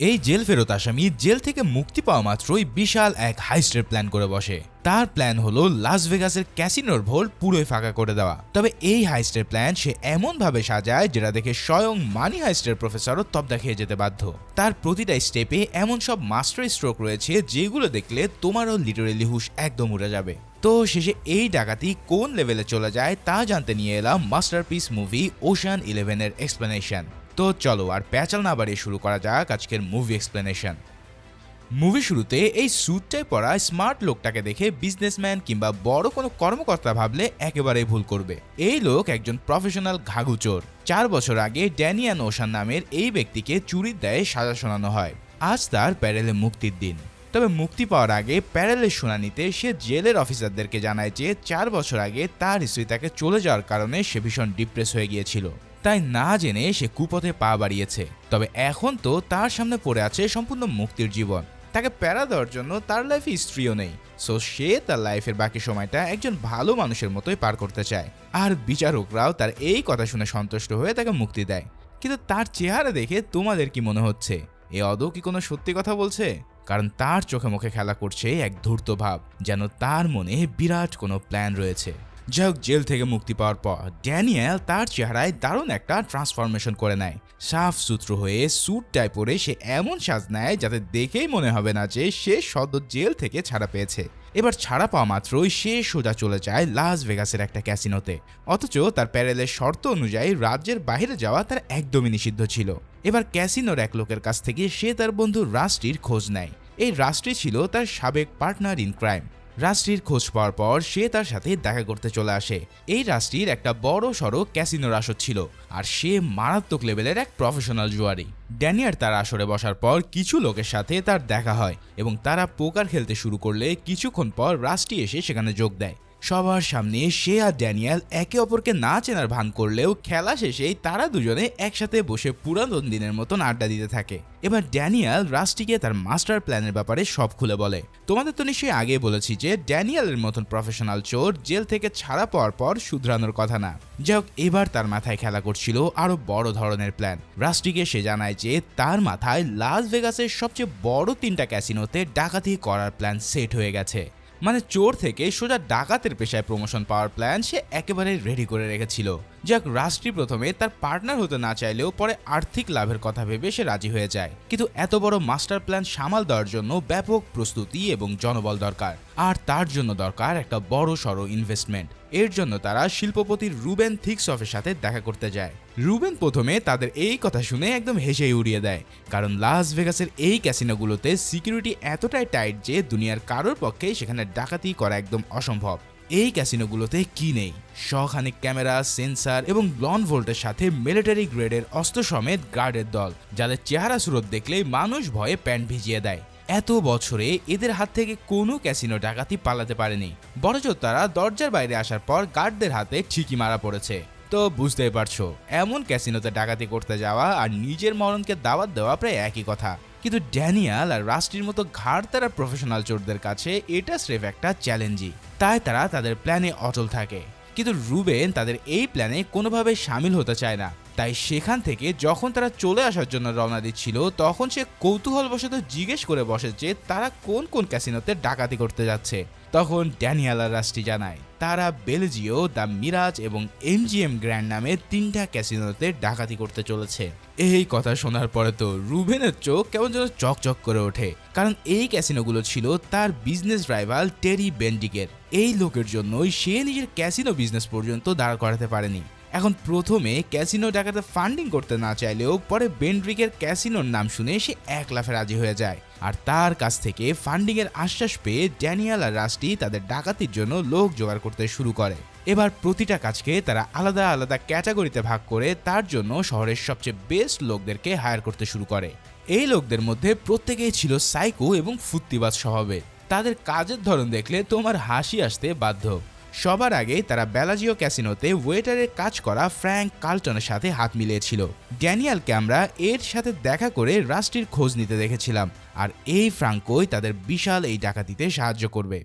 এই জেল ফেরত আসামি জেল থেকে মুক্তি পাওয়া মাত্রই বিশাল এক হাইস্টের প্ল্যান করে বসে। তার প্ল্যান হলো লাস ভেগাসের ক্যাসিনোর ভোল্ট পুরোই ফাঁকা করে দেওয়া। তবে এই হাইস্টের প্ল্যান সে এমন ভাবে সাজায় যেটা দেখে স্বয়ং মানি হাইস্টের প্রফেসরও তবদা খেয়ে যেতে বাধ্য। তার প্রতিটা স্টেপে এমন সব মাস্টার স্ট্রোক রয়েছে যেগুলো দেখলে তোমারও লিটারেলি হুশ একদম উড়ে যাবে। তো শেষে এই ডাকাতি কোন লেভেলে চলে যায় তা জানতে নিয়ে এলাম মাস্টারপিস মুভি ওশান 11 এর এক্সপ্লেনেশন। তো চলো আর প্যাচাল না বাড়িয়ে শুরু করা যাক আজকের মুভি এক্সপ্লেনেশন। মুভি শুরুতে এই স্যুটটাই পরা স্মার্ট লোকটাকে দেখে বিজনেসম্যান কিংবা বড় কোনো কর্মকর্তা ভাবলে একেবারেই ভুল করবে। এই লোক একজন প্রফেশনাল ঘাঘু চোর। 4 বছর আগে ড্যানিয়ান ওশান নামের এই ব্যক্তিকে চুরির দায়ে সাজা শোনানো হয়। আজ তার প্যারেলে মুক্তির দিন। তবে মুক্তি পাওয়ার আগে প্যারেলের শুনানিতে সে জেলের অফিসারদেরকে জানায় যে 4 বছর আগে তার স্ত্রী তাকে চলে যাওয়ার কারণে সে ভীষণ ডিপ্রেস হয়ে গিয়েছিল, তাই না জেনে সে কুপথে পা বাড়িয়েছে। তবে এখন তো তার সামনে পড়ে আছে সম্পূর্ণ মুক্তির জীবন। তাকে প্যারা দেওয়ার জন্য তার লাইফে স্ত্রীও নেই, সো সে তার লাইফের বাকি সময়টা একজন ভালো মানুষের মতোই পার করতে চায়। আর বিচারকরাও তার এই কথা শুনে সন্তুষ্ট হয়ে তাকে মুক্তি দেয়। কিন্তু তার চেহারা দেখে তোমাদের কি মনে হচ্ছে এ আদৌ কি কোনো সত্যি কথা বলছে? কারণ তার চোখে মুখে খেলা করছে এক ধূর্ত ভাব, যেন তার মনে বিরাট কোনো প্ল্যান রয়েছে। যাই হোক, জেল থেকে মুক্তি পাওয়ার পর ড্যানিয়েল তার চেহারায় দারুণ একটা ট্রান্সফরমেশন করে নেয়। সাফ সুতরো হয়ে স্যুট টাই পরে সে এমন সাজ নেয় যাতে দেখেই মনে হবে না যে সে সদ্য জেল থেকে ছাড়া পেয়েছে। এবার ছাড়া পাওয়া মাত্রই সে সোজা চলে যায় লাস ভেগাসের একটা ক্যাসিনোতে। অথচ তার প্যারেলের শর্ত অনুযায়ী রাজ্যের বাইরে যাওয়া তার একদমই নিষিদ্ধ ছিল। এবার ক্যাসিনোর এক লোকের কাছ থেকে সে তার বন্ধু রাস্টির খোঁজ নেয়। এই রাস্টি ছিল তার সাবেক পার্টনার ইন ক্রাইম। রাস্টির খোঁজ পাওয়ার পর সে তার সাথে দেখা করতে চলে আসে। এই রাস্টির একটা বড় সড়ো ক্যাসিনোর আসর ছিল, আর সে মারাত্মক লেভেলের এক প্রফেশনাল জুয়ারি। ড্যানিয়ার তার আসরে বসার পর কিছু লোকের সাথে তার দেখা হয় এবং তারা পোকার খেলতে শুরু করলে কিছুক্ষণ পর রাস্টি এসে সেখানে যোগ দেয়। সবার সামনে সে আর ড্যানিয়েল একে অপরকে না চেনার ভান করলেও খেলা শেষেই তারা দুজনে একসাথে বসে পুরাতন দিনের মতন আড্ডা দিতে থাকে। এবার ড্যানিয়েল রাস্টিকে তার মাস্টার প্ল্যানের ব্যাপারে সব খুলে বলে। তোমাদের তো নিশ্চয়ই আগে বলেছি যে ড্যানিয়েলের মতন প্রফেশনাল চোর জেল থেকে ছাড়া পাওয়ার পর শুধরানোর কথা না। যাই হোক, এবার তার মাথায় খেলা করছিল আরো বড় ধরনের প্ল্যান। রাস্টিকে সে জানায় যে তার মাথায় লাস ভেগাসের সবচেয়ে বড় 3টা ক্যাসিনোতে ডাকাতি করার প্ল্যান সেট হয়ে গেছে। মানে চোর থেকে সোজা ডাকাতের পেশায় প্রমোশন পাওয়ার প্ল্যান সে একেবারে রেডি করে রেখেছিল। যাক, রাস্টি প্রথমে তার পার্টনার হতে না চাইলেও পরে আর্থিক লাভের কথা ভেবে সে রাজি হয়ে যায়। কিন্তু এত বড় মাস্টার প্ল্যান সামাল দেওয়ার জন্য ব্যাপক প্রস্তুতি এবং জনবল দরকার, আর তার জন্য দরকার একটা বড় সড়ো ইনভেস্টমেন্ট। এর জন্য তারা শিল্পপতি রুবেন থিকসফের সাথে দেখা করতে যায়। রুবেন প্রথমে তাদের এই কথা শুনে একদম হেসেই উড়িয়ে দেয়, কারণ লাস ভেগাসের এই ক্যাসিনোগুলোতে সিকিউরিটি এতটাই টাইট যে দুনিয়ার কারোর পক্ষে সেখানে ডাকাতি করা একদম অসম্ভব। এই ক্যাসিনোগুলোতে কি নেই? শখানিক ক্যামেরা, সেন্সার এবং ব্লন ভোল্টের সাথে মিলিটারি গ্রেডের অস্ত্র সমেত গার্ডের দল, যাদের চেহারা সুরত দেখলেই মানুষ ভয়ে প্যান্ট ভিজিয়ে দেয়। এত বছরে এদের হাত থেকে কোনো ক্যাসিনো ডাকাতি পালাতে পারেনি, বরঞ্চ তারা দরজার বাইরে আসার পর গার্ডদের হাতে ঠিকই মারা পড়েছে। তো বুঝতেই পারছো, এমন ক্যাসিনোতে ডাকাতি করতে যাওয়া আর নিজের মরণকে দাওয়াত দেওয়া প্রায় একই কথা। কিন্তু ড্যানিয়েল আর রাস্টির মতো ঘাড় তারা প্রফেশনাল চোরদের কাছে এটা স্রেফ একটা চ্যালেঞ্জই। তাই তারা তাদের প্ল্যানে অটল থাকে। কিন্তু রুবেন তাদের এই প্ল্যানে কোনোভাবে সামিল হতে চায় না। তাই সেখান থেকে যখন তারা চলে আসার জন্য রওনা দিচ্ছিল, তখন সে কৌতূহলবশত জিজ্ঞেস করে বসে যে তারা কোন কোন ক্যাসিনোতে ডাকাতি করতে যাচ্ছে। তখন ড্যানিয়েল আর রাস্টি জানায় তারা বেলজিও, দ্য মিরাজ এবং এমজিএম গ্র্যান্ড নামে 3টা ক্যাসিনোতে ডাকাতি করতে চলেছে। এই কথা শোনার পরে তো রুবেনের চোখ কেমন যেন চকচক করে ওঠে, কারণ এই ক্যাসিনোগুলো ছিল তার বিজনেস রাইভাল টেরি বেন্ডিকের। এই লোকের জন্যই সে নিজের ক্যাসিনো বিজনেস পর্যন্ত দাঁড় করাতে পারেনি। এখন প্রথমে ক্যাসিনো ডাকাতে ফান্ডিং করতে না চাইলেও পরে বেন্ড্রিকের ক্যাসিনোর নাম শুনে সে এক লাফে রাজি হয়ে যায়, আর তার কাছ থেকে ফান্ডিং এর আশ্বাস পেয়ে ড্যানিয়েল আর রাস্টি তাদের ডাকাতির জন্য লোক জোগাড় করতে শুরু করে। এবার প্রতিটা কাজকে তারা আলাদা আলাদা ক্যাটাগরিতে ভাগ করে তার জন্য শহরের সবচেয়ে বেস্ট লোকদেরকে হায়ার করতে শুরু করে। এই লোকদের মধ্যে প্রত্যেকেই ছিল সাইকো এবং ফুর্তিবাজ স্বভাবের। তাদের কাজের ধরন দেখলে তোমার হাসি আসতে বাধ্য। সবার আগে তারা বেলাজিও ক্যাসিনোতে ওয়েটারের কাজ করা ফ্র্যাঙ্ক কার্লটনের সাথে হাত মিলিয়েছিল। ড্যানিয়েলকে আমরা এর সাথে দেখা করে রাস্টির খোঁজ নিতে দেখেছিলাম, আর এই ফ্রাঙ্কোই তাদের বিশাল এই ডাকাতিতে সাহায্য করবে।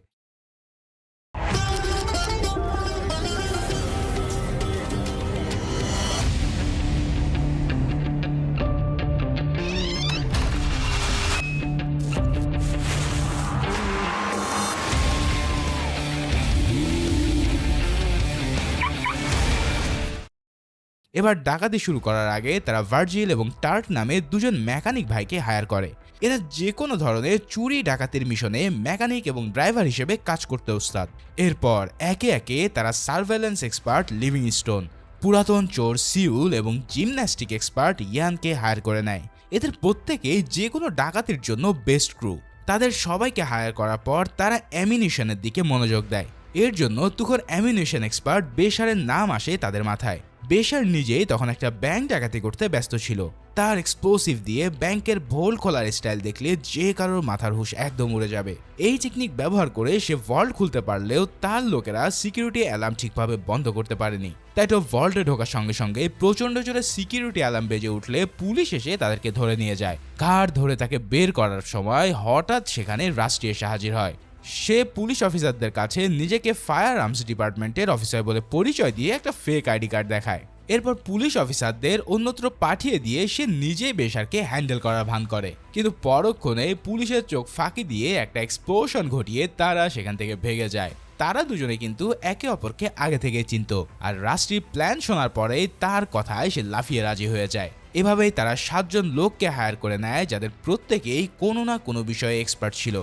এবার ডাকাতি শুরু করার আগে তারা ভার্জিল এবং টার্ট নামে দুজন মেকানিক ভাইকে হায়ার করে। এরা যে কোনো ধরনের চুরি ডাকাতির মিশনে মেকানিক এবং ড্রাইভার হিসেবে কাজ করতে ওস্তাদ। এরপর একে একে তারা সার্ভেলেন্স এক্সপার্ট লিভিংস্টোন, পুরাতন চোর সিউল এবং জিমন্যাস্টিক এক্সপার্ট ইয়ানকে হায়ার করে নেয়। এদের প্রত্যেকেই যে কোনো ডাকাতির জন্য বেস্ট ক্রু। তাদের সবাইকে হায়ার করার পর তারা অ্যামিনিশনের দিকে মনোযোগ দেয়। এর জন্য তুখোর অ্যামিনিশন এক্সপার্ট বেশারের নাম আসে তাদের মাথায়। বেশার নিজেই তখন একটা ব্যাংক ডাকাতি করতে ব্যস্ত ছিল। তার এক্সপ্লোসিভ দিয়ে ব্যাংকের ভোল খোলার স্টাইল দেখলে যে কারোর মাথার হুঁশ একদম উড়ে যাবে। এই টেকনিক ব্যবহার করে সে ভল্ট খুলতে পারলেও তার লোকেরা সিকিউরিটি অ্যালার্ম ঠিকভাবে বন্ধ করতে পারেনি। তাই তো ভল্টে ঢোকার সঙ্গে সঙ্গে প্রচন্ড জোরে সিকিউরিটি অ্যালার্ম বেজে উঠলে পুলিশ এসে তাদেরকে ধরে নিয়ে যায়। ঘাড় ধরে তাকে বের করার সময় হঠাৎ সেখানে রাস্টি এসে হাজির হয়। সে পুলিশ অফিসারদের কাছে নিজেকে ফায়ার আর্মস ডিপার্টমেন্টের অফিসার বলে পরিচয় দিয়ে একটা ফেক আইডি কার্ড দেখায়। এরপর পুলিশ অফিসারদের অন্যত্র পাঠিয়ে দিয়ে সে নিজেই বেশারকে হ্যান্ডেল করার ভান করে, কিন্তু পরক্ষণে পুলিশের চোখ ফাঁকি দিয়ে একটা এক্সপ্লোশন ঘটিয়ে তারা সেখান থেকে ভেগে যায়। তারা দুজনে কিন্তু একে অপরকে আগে থেকে চিনত, আর রাষ্ট্রীয় প্ল্যান শোনার পরেই তার কথায় সে লাফিয়ে রাজি হয়ে যায়। এভাবেই তারা 7 জন লোককে হায়ার করে নেয়, যাদের প্রত্যেকেই কোনো না কোনো বিষয়ে এক্সপার্ট ছিল।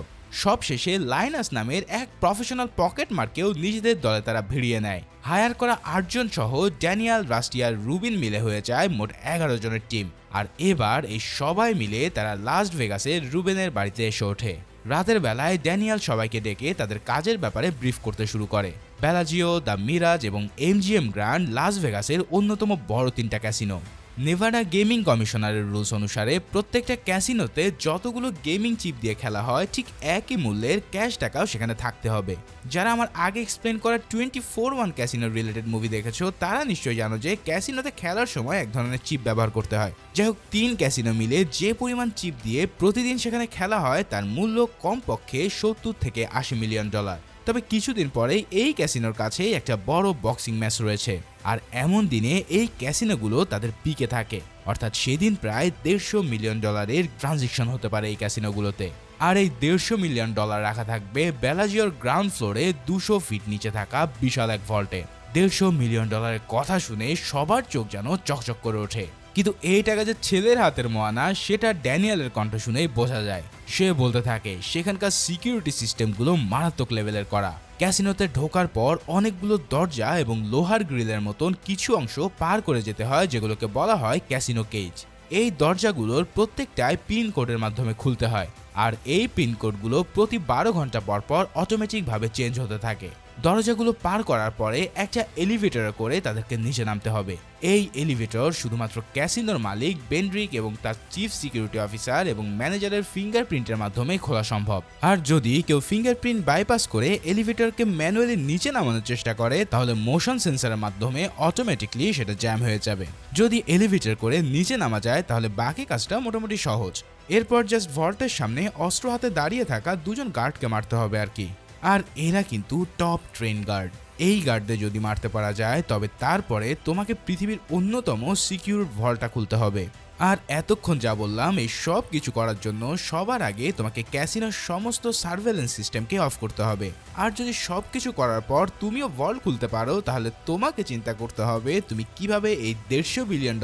সবশেষে লাইনাস নামের এক প্রফেশনাল পকেট মার্কেও নিজেদের দলে তারা ভিড়িয়ে নেয়। হায়ার করা 8 জন সহ ড্যানিয়েল, রাস্টি আর রুবিন মিলে হয়ে যায় মোট 11 জনের টিম। আর এবার এই সবাই মিলে তারা লাস ভেগাসের রুবেনের বাড়িতে এসে ওঠে। রাতের বেলায় ড্যানিয়েল সবাইকে ডেকে তাদের কাজের ব্যাপারে ব্রিফ করতে শুরু করে। বেলাজিও, দ্য মিরাজ এবং এমজিএম গ্র্যান্ড লাস ভেগাসের অন্যতম বড় 3টা ক্যাসিনো। নেভাডা গেমিং কমিশনারের রুলস অনুসারে প্রত্যেকটা ক্যাসিনোতে যতগুলো গেমিং চিপ দিয়ে খেলা হয় ঠিক একই মূল্যের ক্যাশ টাকাও সেখানে থাকতে হবে। যারা আমার আগে এক্সপ্লেন করা 24/1 ক্যাসিনো রিলেটেড মুভি দেখেছো তারা নিশ্চয়ই জানো যে ক্যাসিনোতে খেলার সময় এক ধরনের চিপ ব্যবহার করতে হয়। যাই হোক, 3 ক্যাসিনো মিলে যে পরিমাণ চিপ দিয়ে প্রতিদিন সেখানে খেলা হয় তার মূল্য কমপক্ষে $70 থেকে $80 মিলিয়ন। তবে কিছুদিন পরেই এই ক্যাসিনোর কাছেই একটা বড় বক্সিং ম্যাচ রয়েছে, আর এমন দিনে এই ক্যাসিনোগুলো তাদের পিকে থাকে। অর্থাৎ সেদিন প্রায় $150 মিলিয়ন ট্রানজেকশন হতে পারে এই ক্যাসিনোগুলোতে। আর এই $150 মিলিয়ন রাখা থাকবে বেলাজিওর গ্রাউন্ড ফ্লোরে 200 ফিট নিচে থাকা বিশাল এক ভল্টে। $150 মিলিয়ন কথা শুনে সবার চোখ যেন চকচক করে ওঠে। কিন্তু এই টাকা যে ছেলের হাতের মোয়ানা সেটা ড্যানিয়েলের কণ্ঠ শুনেই বোঝা যায়। সে বলতে থাকে সেখানকার সিকিউরিটি সিস্টেমগুলো মারাত্মক লেভেলের করা। ক্যাসিনোতে ঢোকার পর অনেকগুলো দরজা এবং লোহার গ্রিলের মতন কিছু অংশ পার করে যেতে হয়, যেগুলোকে বলা হয় ক্যাসিনো কেজ। এই দরজাগুলোর প্রত্যেকটাই পিন কোডের মাধ্যমে খুলতে হয়, আর এই পিন কোডগুলো প্রতি 12 ঘন্টা পর পর অটোমেটিকভাবে চেঞ্জ হতে থাকে। দরজাগুলো পার করার পরে একটা এলিভেটরে করে তাদেরকে নিচে নামতে হবে। এই এলিভেটর শুধুমাত্র ক্যাসিনোর মালিক বেন্ড্রিক এবং তার চিফ সিকিউরিটি অফিসার এবং ম্যানেজারের ফিঙ্গারপ্রিন্টের মাধ্যমে খোলা সম্ভব। আর যদি কেউ ফিঙ্গারপ্রিন্ট বাইপাস করে এলিভেটরকে ম্যানুয়ালি নিচে নামানোর চেষ্টা করে তাহলে মোশন সেন্সরের মাধ্যমে অটোমেটিকলি সেটা জ্যাম হয়ে যাবে। যদি এলিভেটর করে নিচে নামা যায় তাহলে বাকি কাজটা মোটামুটি সহজ। এরপর জাস্ট ভল্টের সামনে অস্ত্র হাতে দাঁড়িয়ে থাকা 2 জন গার্ডকে মারতে হবে আর কি। আর এরা কিন্তু টপ ট্রেন গার্ড। এই গার্ডদের যদি মারতে পারা যায় তবে তারপরে তোমাকে পৃথিবীর অন্যতম সিকিউর ভল্টটা খুলতে হবে। আর এতক্ষণ যা বললাম এই সব কিছু করার জন্য সবার আগে তোমাকে ক্যাসিনোর সমস্ত সার্ভেলেন্স সিস্টেমকে অফ করতে হবে। আর যদি সব কিছু করার পর তুমিও ভল্ট খুলতে পারো তাহলে তোমাকে চিন্তা করতে হবে তুমি কিভাবে এই $150 বিলিয়ন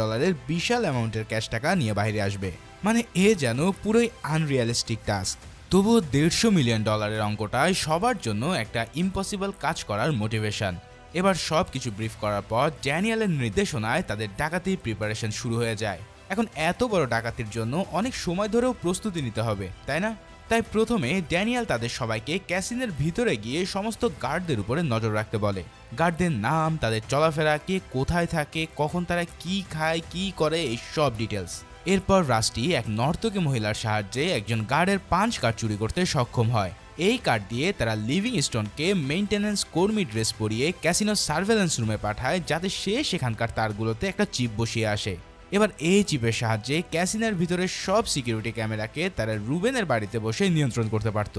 বিশাল অ্যামাউন্টের ক্যাশ টাকা নিয়ে বাইরে আসবে। মানে এ যেন পুরোই আনরিয়ালিস্টিক টাস্ক। তবুও $150 মিলিয়ন অঙ্কটাই সবার জন্য একটা ইম্পসিবল কাজ করার মোটিভেশন। এবার সব কিছু ব্রিফ করার পর ড্যানিয়েলের নির্দেশনায় তাদের ডাকাতির প্রিপারেশন শুরু হয়ে যায়। এখন এত বড় ডাকাতির জন্য অনেক সময় ধরেও প্রস্তুতি নিতে হবে, তাই না? তাই প্রথমে ড্যানিয়েল তাদের সবাইকে ক্যাসিনোর ভিতরে গিয়ে সমস্ত গার্ডদের উপরে নজর রাখতে বলে। গার্ডদের নাম, তাদের চলাফেরা, কে কোথায় থাকে, কখন তারা কি খায়, কি করে, এই সব ডিটেলস। এরপর রাস্টি এক নর্তকী মহিলার সাহায্যে একজন গার্ডের পাঞ্চ কার্ড চুরি করতে সক্ষম হয়। এই কার্ড দিয়ে তারা লিভিংস্টোনকে মেইনটেনেন্স কর্মী ড্রেস পরিয়ে ক্যাসিনো সার্ভেলেন্স রুমে পাঠায়, যাতে সে সেখানকার তারগুলোতে একটা চিপ বসিয়ে আসে। এবার এই চিপের সাহায্যে ক্যাসিনোর ভিতরে সব সিকিউরিটি ক্যামেরাকে তারা রুবেনের বাড়িতে বসে নিয়ন্ত্রণ করতে পারত।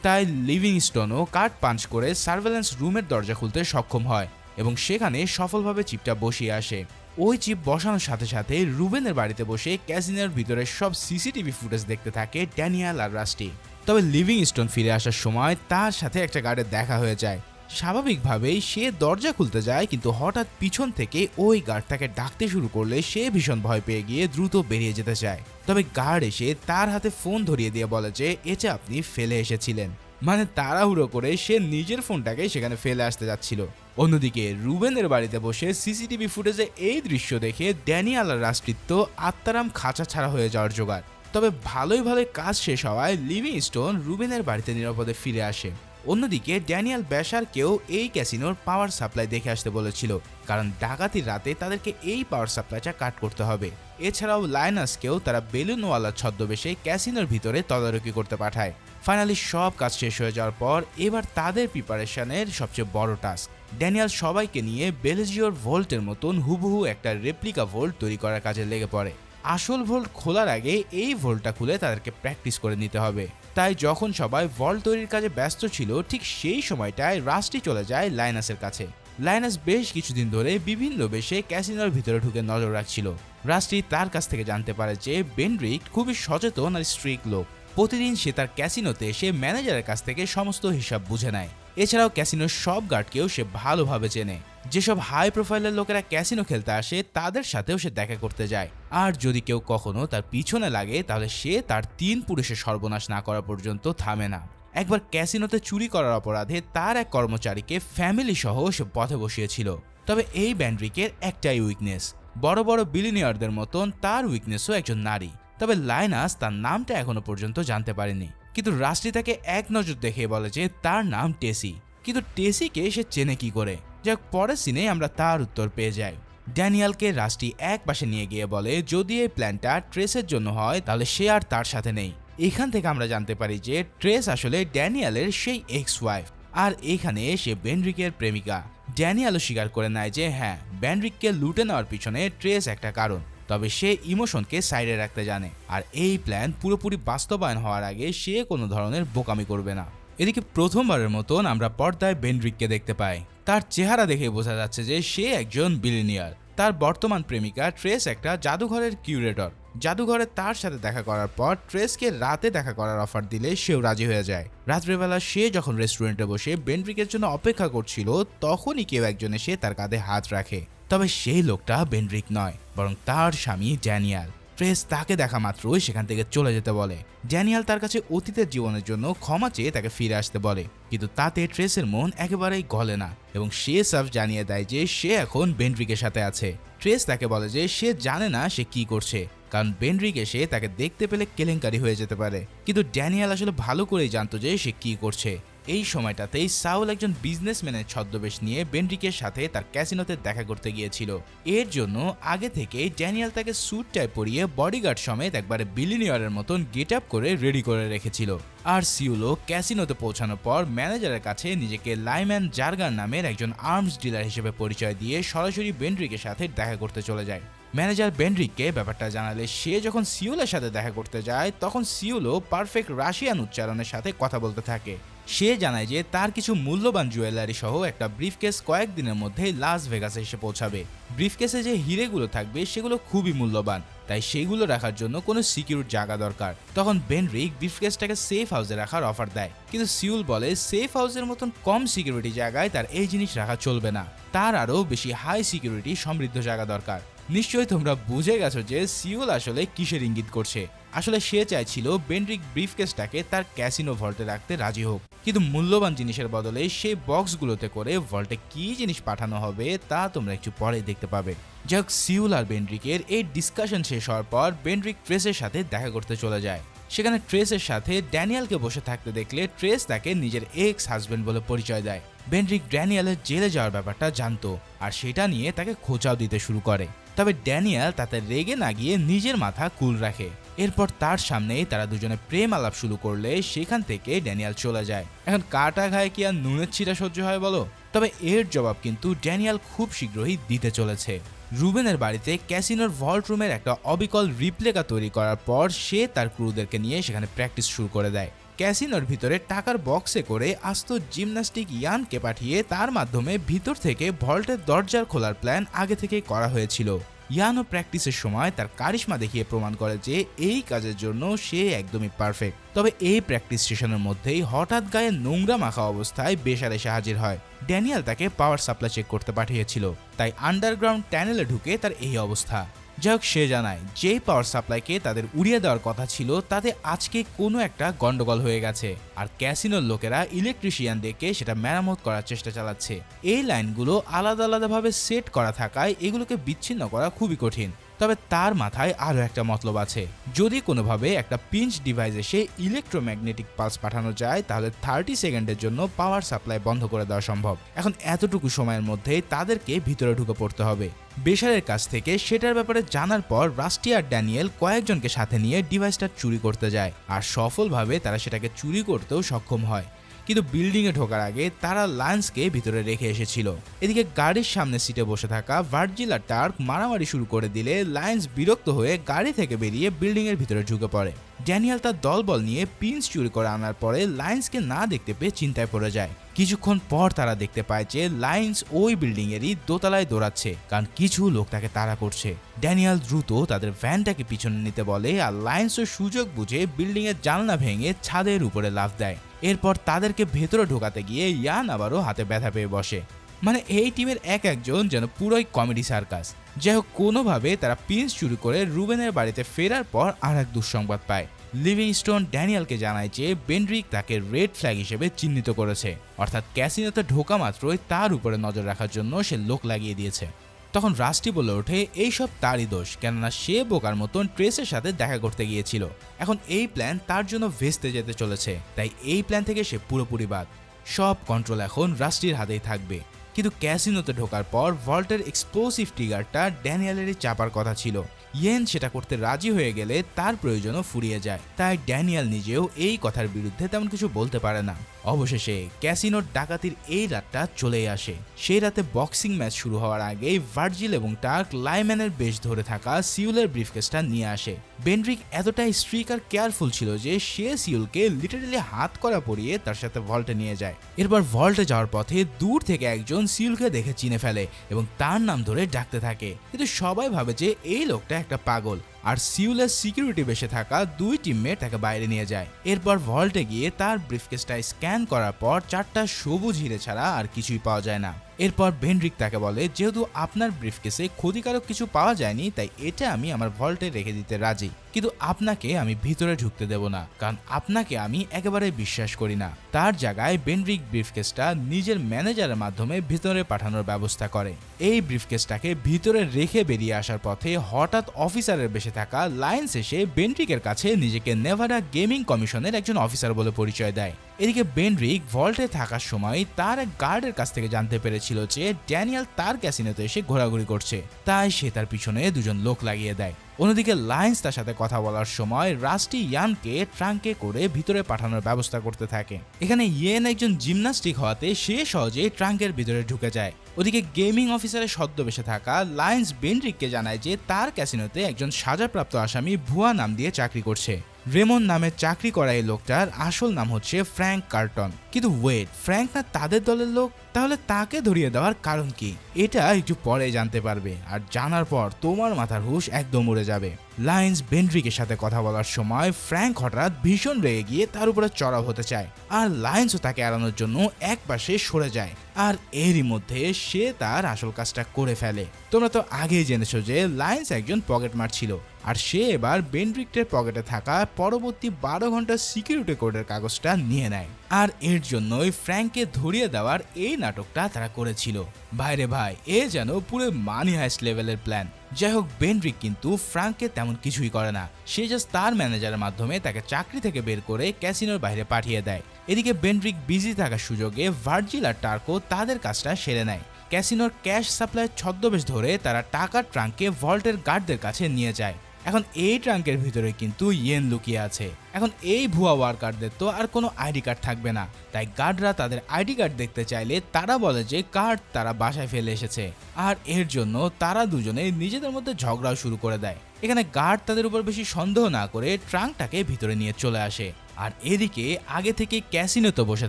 তাই লিভিংস্টোনও কার্ড পাঞ্চ করে সার্ভেলেন্স রুমের দরজা খুলতে সক্ষম হয় এবং সেখানে সফলভাবে চিপটা বসিয়ে আসে। ওই চিপ বসানোর সাথে সাথে রুবেনের বাড়িতে বসে ক্যাসিনোর ভিতরে সব সিসিটিভি ফুটেজ দেখতে থাকে ড্যানিয়েল আর রাস্টি। তবে লিভিংস্টোন ফিরে আসার সময় তার সাথে একটা গার্ডের দেখা হয়ে যায়। স্বাভাবিকভাবেই সে দরজা খুলতে যায়, কিন্তু হঠাৎ পিছন থেকে ওই গার্ড তাকে ডাকতে শুরু করলে সে ভীষণ ভয় পেয়ে গিয়ে দ্রুত বেরিয়ে যেতে চায়। তবে গার্ড এসে তার হাতে ফোন ধরিয়ে দিয়ে বলে যে এটা আপনি ফেলে এসেছিলেন। মানে তাড়াহুড়ো করে সে নিজের ফোনটাকে সেখানে ফেলে আসতে যাচ্ছিল। অন্যদিকে রুবেনের বাড়িতে বসে সিসিটিভি ফুটেজে এই দৃশ্য দেখে ড্যানিয়াল আর রাষ্ট্রিত্ব আত্মারাম খাঁচা ছাড়া হয়ে যাওয়ার জোগাড়। তবে ভালোই কাজ শেষ হওয়ায় লিভিংস্টোন রুবেনের বাড়িতে নিরাপদে ফিরে আসে। অন্যদিকে ড্যানিয়াল ব্যাশারকেও এই ক্যাসিনোর পাওয়ার সাপ্লাই দেখে আসতে বলেছিল, কারণ ডাকাতির রাতে তাদেরকে এই পাওয়ার সাপ্লাইটা কাট করতে হবে। এছাড়াও লাইনাসকেও তারা বেলুনওয়ালার ছদ্মবেশে ক্যাসিনোর ভিতরে তদারকি করতে পাঠায়। ফাইনালি সব কাজ শেষ হয়ে যাওয়ার পর এবার তাদের প্রিপারেশনের সবচেয়ে বড় টাস্ক। ড্যানিয়াল সবাইকে নিয়ে বেলজিওর ভোল্টের মতন হুবহু একটা রেপ্লিকা ভোল্ট তৈরি করার কাজে লেগে পড়ে। আসল ভোল্ট খোলার আগে এই ভোল্টটা খুলে তাদেরকে প্র্যাকটিস করে নিতে হবে। তাই যখন সবাই ভল্ট তৈরির কাজে ব্যস্ত ছিল, ঠিক সেই সময়টায় রাস্টি চলে যায় লাইনাসের কাছে। লাইনাস বেশ কিছুদিন ধরে বিভিন্ন বেশে ক্যাসিনোর ভিতরে ঢুকে নজর রাখছিল। রাস্টি তার কাছ থেকে জানতে পারে যে বেন্ড্রিক খুবই সচেতন আর স্ট্রিক্ট লোক। প্রতিদিন সে তার ক্যাসিনোতে এসে ম্যানেজারের কাছ থেকে সমস্ত হিসাব বুঝে নেয়। এছাড়াও ক্যাসিনোর সব গার্ডকেও সে ভালোভাবে চেনে। যেসব হাই প্রোফাইলের লোকেরা ক্যাসিনো খেলতে আসে তাদের সাথেও সে দেখা করতে যায়। আর যদি কেউ কখনো তার পিছনে লাগে তাহলে সে তার 3 পুরুষের সর্বনাশ না করা পর্যন্ত থামে না। একবার ক্যাসিনোতে চুরি করার অপরাধে তার এক কর্মচারীকে ফ্যামিলি সহ সে পথে বসিয়েছিল। তবে এই ব্যান্ড্রিকের একটাই উইকনেস, বড় বড় বিলিনিয়ারদের মতন তার উইকনেসও একজন নারী। তবে লাইনাস তার নামটা এখনো পর্যন্ত জানতে পারেনি, কিন্তু রাস্টি তাকে এক নজর দেখে বলে যে তার নাম টেসি। কিন্তু টেসিকে সে চেনে কি করে? যাক, পরের সিনে আমরা তার উত্তর পেয়ে যাই। ড্যানিয়ালকে রাস্টি এক পাশে নিয়ে গিয়ে বলে যদি এই প্ল্যানটা ট্রেসের জন্য হয় তাহলে সে আর তার সাথে নেই। এখান থেকে আমরা জানতে পারি যে ট্রেস আসলে ড্যানিয়ালের সেই এক্স ওয়াইফ, আর এখানে সে বেন্ড্রিকের প্রেমিকা। ড্যানিয়ালও স্বীকার করে নেয় যে হ্যাঁ, বেন্ড্রিককে লুটে নেওয়ার পিছনে ট্রেস একটা কারণ। তবে সে ইমোশনকে সাইডে রাখতে জানে, আর এই প্ল্যান পুরোপুরি বাস্তবায়ন হওয়ার আগে সে কোনো ধরনের বোকামি করবে না। এদিকে প্রথমবারের মতন আমরা পর্দায় বেন্ড্রিককে দেখতে পাই। তার চেহারা দেখে বোঝা যাচ্ছে যে সে একজন বিলিনিয়ার। তার বর্তমান প্রেমিকা ট্রেস একটা জাদুঘরের কিউরেটর। জাদুঘরে তার সাথে দেখা করার পর ট্রেসকে রাতে দেখা করার অফার দিলে সেও রাজি হয়ে যায়। রাত্রেবেলা সে যখন রেস্টুরেন্টে বসে বেন্ড্রিকের জন্য অপেক্ষা করছিল, তখনই কেউ একজন এসে তার কাঁধে হাত রাখে। তবে সেই লোকটা বেন্ড্রিক নয়, বরং তার স্বামী ড্যানিয়াল। ট্রেস তাকে দেখা মাত্রই সেখান থেকে চলে যেতে বলে। ড্যানিয়াল তার কাছে অতীতের জীবনের জন্য ক্ষমা চেয়ে তাকে ফিরে আসতে বলে, কিন্তু তাতে ট্রেসের মন একেবারেই গলে না এবং সে সব জানিয়ে দেয় যে সে এখন বেন্ড্রিকের সাথে আছে। ট্রেস তাকে বলে যে সে জানে না সে কি করছে, কারণ বেন্ড্রিক এসে তাকে দেখতে পেলে কেলেঙ্কারি হয়ে যেতে পারে। কিন্তু ড্যানিয়াল আসলে ভালো করেই জানতো যে সে কি করছে। এই সময়টাতেই সাউল একজন বিজনেসম্যানের ছদ্মবেশ নিয়ে বেন্ড্রিকের সাথে তার ক্যাসিনোতে দেখা করতে গিয়েছিল। এর জন্য আগে থেকেই ড্যানিয়াল তাকে স্যুট টাই পরিয়ে বডিগার্ড সমেত একবারে বিলিনিয়ারের মতন গেট আপ করে রেডি করে রেখেছিল। আর সিউলো ক্যাসিনোতে পৌঁছানোর পর ম্যানেজারের কাছে নিজেকে লাইম্যান জার্গার নামের একজন আর্মস ডিলার হিসেবে পরিচয় দিয়ে সরাসরি বেন্ড্রিকের সাথে দেখা করতে চলে যায়। ম্যানেজার বেন্ড্রিককে ব্যাপারটা জানালে সে যখন সিউলের সাথে দেখা করতে যায় তখন সিউলো পারফেক্ট রাশিয়ান উচ্চারণের সাথে কথা বলতে থাকে। সে জানায় যে তার কিছু মূল্যবান জুয়েলারি সহ একটা ব্রিফকেস কয়েকদিনের মধ্যেই লাস ভেগাসে এসে পৌঁছাবে। ব্রিফকেসে যে হিরেগুলো থাকবে সেগুলো খুবই মূল্যবান, তাই সেগুলো রাখার জন্য কোনো সিকিউর জায়গা দরকার। তখন বেন্ড্রিক ব্রিফকেসটাকে সেফ হাউসে রাখার অফার দেয়, কিন্তু সিউল বলে সেফ হাউসের মতন কম সিকিউরিটি জায়গায় তার এই জিনিস রাখা চলবে না, তার আরও বেশি হাই সিকিউরিটি সমৃদ্ধ জায়গা দরকার। নিশ্চয়ই তোমরা বুঝে গেছো যে সিউল আসলে কিসের ইঙ্গিত করছে। আসলে সে চাইছিল বেন্ড্রিক ব্রিফকেসটাকে তার ক্যাসিনো ভল্টে রাখতে রাজি হোক, কিন্তু মূল্যবান জিনিসের বদলে সেই বক্সগুলোতে করে ভল্টে কি জিনিস পাঠানো হবে তা তোমরা একটু পরে দেখতে পাবে। যাক, সিউল আর বেন্ড্রিকের এই ডিসকাশন শেষ হওয়ার পর বেন্ড্রিক ট্রেসের সাথে দেখা করতে চলে যায়। সেখানে ট্রেসের সাথে ড্যানিয়ালকে বসে থাকতে দেখলে ট্রেস তাকে নিজের এক্স হাজবেন্ড বলে পরিচয় দেয়। বেন্ড্রিক ড্যানিয়ালের জেলে যাওয়ার ব্যাপারটা জানতো, আর সেটা নিয়ে তাকে খোঁচাও দিতে শুরু করে। তবে ড্যানিয়াল তাতে রেগে না গিয়ে নিজের মাথা কুল রাখে। এরপর তার সামনেই তারা দুজনে প্রেম আলাপ শুরু করলে সেখান থেকে ড্যানিয়াল চলে যায়। এখন কাটা ঘায়ে কি আর নুনের ছিটা সহ্য হয় বলো? তবে এর জবাব কিন্তু ড্যানিয়াল খুব শীঘ্রই দিতে চলেছে। রুবেনের বাড়িতে ক্যাসিনোর ভল্ট রুমের একটা অবিকল রিপ্লেকা তৈরি করার পর সে তার ক্রুদেরকে নিয়ে সেখানে প্র্যাকটিস শুরু করে দেয়। ক্যাসিনোর ভিতরে টাকার বক্সে করে আস্ত জিমন্যাস্টিক ইয়ানকে পাঠিয়ে তার মাধ্যমে ভিতর থেকে ভল্টের দরজার খোলার প্ল্যান আগে থেকেই করা হয়েছিল। ইয়ানও প্র্যাকটিসের সময় তার কারিশমা দেখিয়ে প্রমাণ করে যে এই কাজের জন্য সে একদমই পারফেক্ট। তবে এই প্র্যাকটিস সেশনের মধ্যেই হঠাৎ গায়ে নোংরা মাখা অবস্থায় বেশার এসে হাজির হয়। ড্যানিয়েল তাকে পাওয়ার সাপ্লাই চেক করতে পাঠিয়েছিল, তাই আন্ডারগ্রাউন্ড টানেলে ঢুকে তার এই অবস্থা। যাই হোক, সে জানায় যেই পাওয়ার সাপ্লাইকে তাদের উড়িয়ে দেওয়ার কথা ছিল তাতে আজকে কোনো একটা গন্ডগোল হয়ে গেছে, আর ক্যাসিনোর লোকেরা ইলেকট্রিশিয়ান ডেকে সেটা মেরামত করার চেষ্টা চালাচ্ছে। এই লাইনগুলো আলাদা আলাদাভাবে সেট করা থাকায় এগুলোকে বিচ্ছিন্ন করা খুবই কঠিন। তবে তার মাথায় আরও একটা মতলব আছে, যদি কোনোভাবে একটা পিঞ্চ ডিভাইস এসে ইলেকট্রোম্যাগনেটিক পালস পাঠানো যায় তাহলে 30 সেকেন্ডের জন্য পাওয়ার সাপ্লাই বন্ধ করে দেওয়া সম্ভব। এখন এতটুকু সময়ের মধ্যেই তাদেরকে ভিতরে ঢুকে পড়তে হবে। বেশারের কাছ থেকে সেটার ব্যাপারে জানার পর রাস্টি আর ড্যানিয়েল কয়েকজনকে সাথে নিয়ে ডিভাইসটা চুরি করতে যায়, আর সফলভাবে তারা সেটাকে চুরি করতেও সক্ষম হয়। কিন্তু বিল্ডিংয়ে ঢোকার আগে তারা লায়েন্সকে ভিতরে রেখে এসেছিল। এদিকে গাড়ির সামনে সিটে বসে থাকা ভার্জিল আর টার্ক মারামারি শুরু করে দিলে লায়েন্স বিরক্ত হয়ে গাড়ি থেকে বেরিয়ে বিল্ডিংয়ের ভিতরে ঢুকে পড়ে। ড্যানিয়েল তার দলবল নিয়ে পিন্স চুরি করে আনার পরে লায়েন্সকে না দেখতে পেয়ে চিন্তায় পড়ে যায়। কিছুক্ষণ পর তারা দেখতে পায় যে লায়েন্স ওই বিল্ডিংয়েরই দোতলায় দৌড়াচ্ছে, কারণ কিছু লোক তাকে তাড়া করছে। ড্যানিয়েল দ্রুত তাদের ভ্যানটাকে পিছনে নিতে বলে, আর লায়েন্সও সুযোগ বুঝে বিল্ডিংয়ের জানলা ভেঙে ছাদের উপরে লাফ দেয়। এরপর তাদেরকে ভেতরে ঢোকাতে গিয়ে ইয়ান আবারও হাতে ব্যথা পেয়ে বসে। মানে এই টিমের এক একজন যেন পুরোই কমেডি সার্কাস। যাই হোক, কোনোভাবে তারা পিন্স চুরি করে রুবেনের বাড়িতে ফেরার পর আর এক দুঃসংবাদ পায়। লিভিংস্টোন ড্যানিয়েলকে জানায় যে বেন্ড্রিক তাকে রেড ফ্ল্যাগ হিসেবে চিহ্নিত করেছে, অর্থাৎ ক্যাসিনোতে ঢোকা মাত্রই তার উপরে নজর রাখার জন্য সে লোক লাগিয়ে দিয়েছে। তখন রাস্টি বলে ওঠে এইসব তারই দোষ, কেননা সে বোকার মতন ট্রেসের সাথে দেখা করতে গিয়েছিল। এখন এই প্ল্যান তার জন্য ভেস্তে যেতে চলেছে, তাই এই প্ল্যান থেকে সে পুরোপুরি বাদ। সব কন্ট্রোল এখন রাস্টির হাতেই থাকবে। কিন্তু ক্যাসিনোতে ঢোকার পর ভল্টের এক্সপ্লোসিভ ট্রিগারটা ড্যানিয়েলেরই চাপার কথা ছিল। ইয়েন সেটা করতে রাজি হয়ে গেলে তার প্রয়োজনও ফুরিয়ে যায়, তাই ড্যানিয়েল নিজেও এই কথার বিরুদ্ধে তেমন কিছু বলতে পারে না। অবশেষে ক্যাসিনোর ডাকাতির এই রাতটা চলেই আসে। সেই রাতে বক্সিং ম্যাচ শুরু হওয়ার আগেই ভার্জিল এবং টার্ক লাইম্যানের বেশ ধরে থাকা সিউলের ব্রিফকেসটা নিয়ে আসে। বেন্ড্রিক এতটাই স্ট্রিক আর কেয়ারফুল ছিল যে সে সিউলকে লিটারেলি হাত করা পরিয়ে তার সাথে ভল্টে নিয়ে যায়। এরপর ভল্টে যাওয়ার পথে দূর থেকে একজন সিউলকে দেখে চিনে ফেলে এবং তার নাম ধরে ডাকতে থাকে, কিন্তু সবাই ভাবে যে এই লোকটা একটা পাগল। আর সিউলের সিকিউরিটি বেসে থাকা দুই টিমমেট তাকে বাইরে নিয়ে যায়। এরপর ভল্টে গিয়ে তার ব্রিফকেসটা স্ক্যান করার পর 4টা সবুজ হিরে ছাড়া আর কিছুই পাওয়া যায় না। এরপর বেন্ড্রিক তাকে বলে, যেহেতু আপনার ব্রিফকেসে ক্ষতিকারক কিছু পাওয়া যায়নি তাই এটা আমি আমার ভল্টে রেখে দিতে রাজি, কিন্তু আপনাকে আমি ভিতরে ঢুকতে দেব না, কারণ আপনাকে আমি একেবারে বিশ্বাস করি না। তার জায়গায় বেন্ড্রিক ব্রিফকেসটা নিজের ম্যানেজারের মাধ্যমে ভিতরে পাঠানোর ব্যবস্থা করে। এই ব্রিফকেসটাকে ভিতরে রেখে বেরিয়ে আসার পথে হঠাৎ অফিসারের বেশে থাকা লায়েন্স এসে বেন্ড্রিকের কাছে নিজেকে নেভাডা গেমিং কমিশনের একজন অফিসার বলে পরিচয় দেয়। এদিকে বেন্ড্রিক ভল্টে থাকার সময় তার এক গার্ডের কাছ থেকে জানতে পেরেছিল যে ড্যানিয়েল তার ক্যাসিনোতে এসে ঘোরাঘুরি করছে, তাই সে তার পিছনে দুজন লোক লাগিয়ে দেয়। অন্যদিকে লায়েন্স তার সাথে কথা বলার সময় রাস্টি ইয়ানকে ট্রাঙ্কে করে ভিতরে পাঠানোর ব্যবস্থা করতে থাকে। এখানে ইয়েন একজন জিমনাস্টিক হওয়াতে সে সহজে ট্রাঙ্কের ভিতরে ঢুকে যায়। ওদিকে গেমিং অফিসারের ছদ্মবেশে থাকা লায়েন্স বেন্ড্রিককে জানায় যে তার ক্যাসিনোতে একজন সাজাপ্রাপ্ত আসামি ভুয়া নাম দিয়ে চাকরি করছে। রেমন নামে চাকরি করা এই লোকটার আসল নাম হচ্ছে ফ্র্যাঙ্ক কার্টন। কিন্তু ওয়েট, ফ্র্যাঙ্ক না তাদের দলের লোক? তাহলে তাকে ধরিয়ে দেওয়ার কারণ কি? এটা একটু পরে জানতে পারবে, আর জানার পর তোমার মাথার হুঁশ একদম উড়ে যাবে। লায়েন্স বেন্ড্রিকের সাথে কথা বলার সময় ফ্র্যাঙ্ক হঠাৎ ভীষণ রেগে গিয়ে তার উপরে চড়াও হতে চায়, আর লায়েন্সও তাকে এড়ানোর জন্য এক পাশে সরে যায়, আর এরই মধ্যে সে তার আসল কাজটা করে ফেলে। তোমরা তো আগেই জেনেছো যে লায়েন্স একজন পকেটমার ছিল, আর সে এবার বেন্ড্রিকের পকেটে থাকা পরবর্তী 12 ঘন্টার সিকিউরিটি কোডের কাগজটা নিয়ে নেয়, আর এর জন্যই ফ্র্যাঙ্ককে ধরিয়ে দেওয়ার এই নাটকটা তারা করেছিল। ভাইরে ভাই, এ যেন পুরো মানি হাইস্ট লেভেলের প্ল্যান। যাই হোক, বেন্ড্রিক কিন্তু ফ্র্যাঙ্ককে তেমন কিছুই করে না, সে জাস্ট তার ম্যানেজারের মাধ্যমে তাকে চাকরি থেকে বের করে ক্যাসিনোর বাইরে পাঠিয়ে দেয়। এদিকে বেন্ড্রিক বিজি থাকার সুযোগে ভার্জিল আর টার্কো তাদের কাজটা সেরে নেয়। ক্যাসিনোর ক্যাশ সাপ্লাইয়ের ছদ্মবেশ ধরে তারা টাকার ট্রাঙ্কে ভল্টের গার্ডদের কাছে নিয়ে যায়। এখন এই ট্রাঙ্কের ভিতরে কিন্তু ইয়েন লুকিয়ে আছে। এখন এই ভুয়া ওয়ার্কারদের তো আর কোনো আইডি কার্ড থাকবে না, তাই গার্ডরা তাদের আইডি কার্ড দেখতে চাইলে তারা বলে যে কার্ড তারা বাসায় ফেলে এসেছে, আর এর জন্য তারা দুজনে নিজেদের মধ্যে ঝগড়াও শুরু করে দেয়। এখানে গার্ড তাদের উপর বেশি সন্দেহ না করে ট্রাঙ্কটাকে ভিতরে নিয়ে চলে আসে। আর এদিকে আগে থেকে ক্যাসিনোতে বসে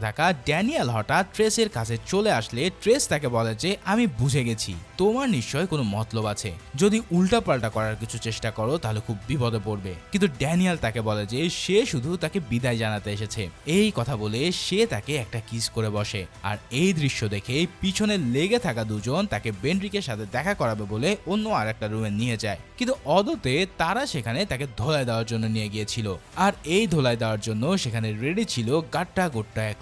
থাকা ড্যানিয়েল হঠাৎ ট্রেসের কাছে চলে আসলে ট্রেস তাকে বলে যে আমি বুঝে গেছি তোমার নিশ্চয় কোনো মতলব আছে, যদি উল্টাপাল্টা করার কিছু চেষ্টা করো তাহলে খুব বিপদে পড়বে। কিন্তু ড্যানিয়েল তাকে বলে যে সে শুধু তাকে বিদায় জানাতে এসেছে। এই কথা বলে সে তাকে একটা কিস করে বসে। আর এই দৃশ্য দেখে পিছনে লেগে থাকা দুজন তাকে বেন্ড্রিকের সাথে দেখা করাবে বলে অন্য আর একটা রুমে নিয়ে যায়, কিন্তু অদতে তারা সেখানে তাকে ধোলাই দেওয়ার জন্য নিয়ে গিয়েছিল। আর এই ধোলাই দেওয়ার জন্য সেখানে রেডি ছিল গাট্টা গোট্টা এক